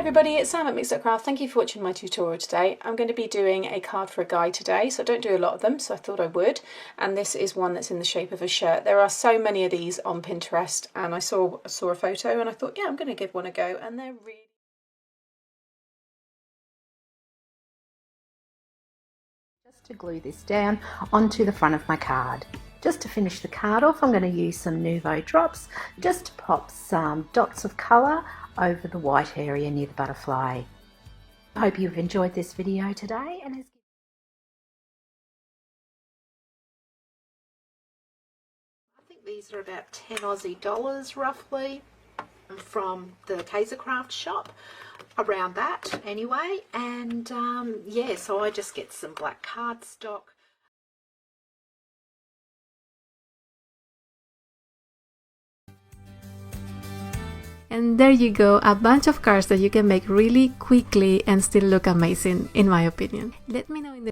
everybody, it's Sam at Mix.Craft. Thank you for watching my tutorial today. I'm going to be doing a card for a guy today, so I don't do a lot of them, so I thought I would. And this is one that's in the shape of a shirt. There are so many of these on Pinterest, and I saw a photo and I thought, yeah, I'm going to give one a go, and they're really... Just to glue this down onto the front of my card. Just to finish the card off, I'm going to use some Nuvo drops just to pop some dots of colour over the white area near the butterfly. I hope you've enjoyed this video today, and I think these are about 10 Aussie dollars roughly from the Craft shop, around that anyway. And yeah, so I just get some black cardstock. And there you go, a bunch of cards that you can make really quickly and still look amazing, in my opinion. Let me know in the